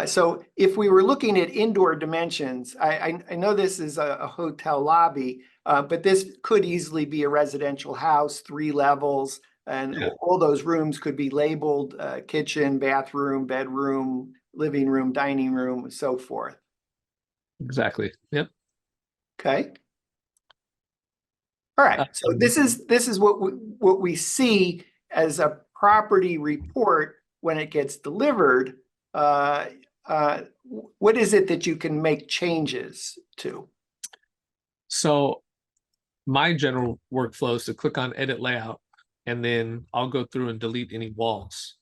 So if we were looking at indoor dimensions, I know this is a hotel lobby, but this could easily be a residential house, 3 levels, and Yeah. all those rooms could be labeled kitchen, bathroom, bedroom, living room, dining room, and so forth. Exactly. Yep. Okay. All right. So this is what we see as a property report when it gets delivered. Uh, what is it that you can make changes to? So my general workflow is to click on edit layout, and then I'll go through and delete any walls.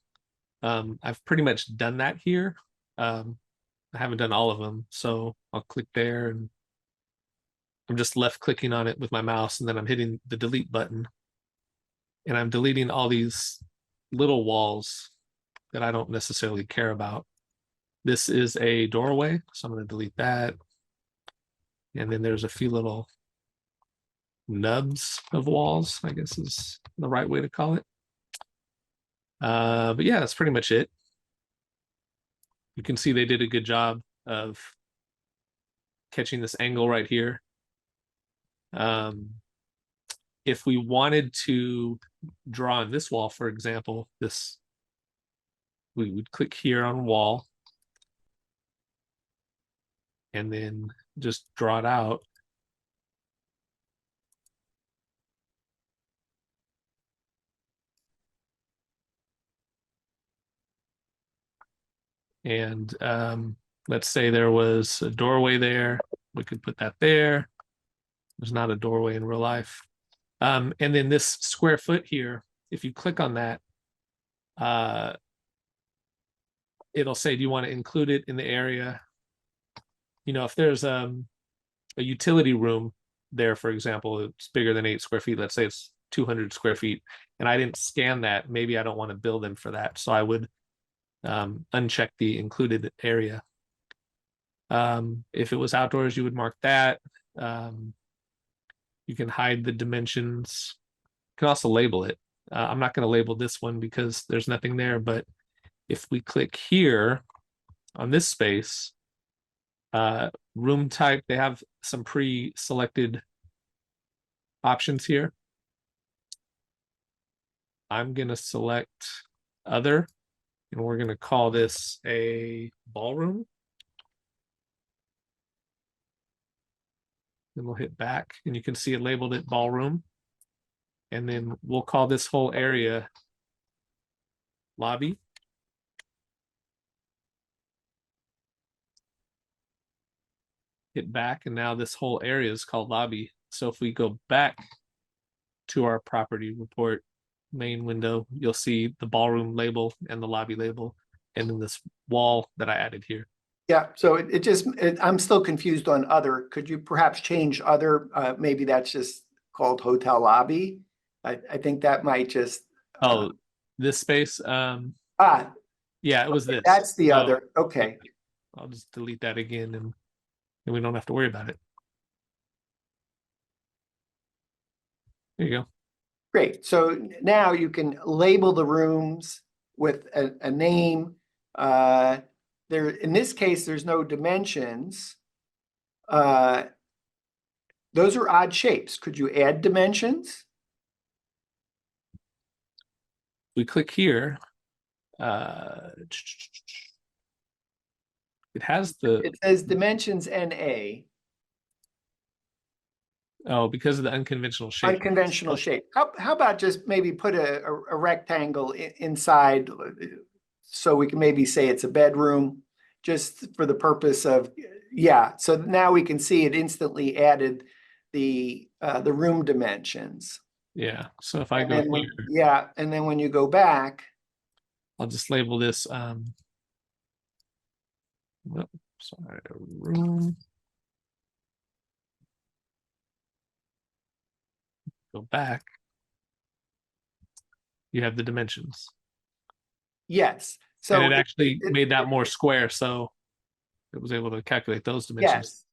I've pretty much done that here. I haven't done all of them, so I'll click there and I'm just left clicking on it with my mouse, and then I'm hitting the delete button, and I'm deleting all these little walls that I don't necessarily care about. This is a doorway, so I'm going to delete that. And then there's a few little nubs of walls, I guess is the right way to call it. But yeah, that's pretty much it. You can see they did a good job of catching this angle right here. If we wanted to draw on this wall, for example, we would click here on wall and then just draw it out. And let's say there was a doorway there. We could put that there. There's not a doorway in real life. And then this square foot here, if you click on that, it'll say, do you want to include it in the area? You know, if there's a utility room there, for example, it's bigger than 8 square feet. Let's say it's 200 square feet, and I didn't scan that. Maybe I don't want to bill them for that. So I would uncheck the included area. If it was outdoors, you would mark that. You can hide the dimensions. You can also label it. I'm not going to label this one because there's nothing there, but if we click here on this space, room type, they have some pre-selected options here. I'm going to select other, and we're going to call this a ballroom. Then we'll hit back, and you can see it labeled it ballroom. And then we'll call this whole area lobby. Hit back, and now this whole area is called lobby. So if we go back to our property report main window, you'll see the ballroom label and the lobby label, and then this wall that I added here. Yeah, so I'm still confused on other. Could you perhaps change other? Maybe that's just called hotel lobby. I think that might just. This space. Yeah, it was this. That's the other. Okay. I'll just delete that again, and we don't have to worry about it. There you go. Great. So now you can label the rooms with a name. There, in this case, there's no dimensions. Those are odd shapes. Could you add dimensions? We click here. It has It says dimensions NA. Oh, because of the unconventional shape. Unconventional shape. How about just maybe put a rectangle inside, so we can maybe say it's a bedroom, just for the purpose of, yeah. So now we can see it instantly added the room dimensions. Yeah. So if I go here, yeah, and then when you go back, I'll just label this. Sorry, room. Go back. You have the dimensions. Yes. So and it actually made that more square, so it was able to calculate those dimensions. Yes.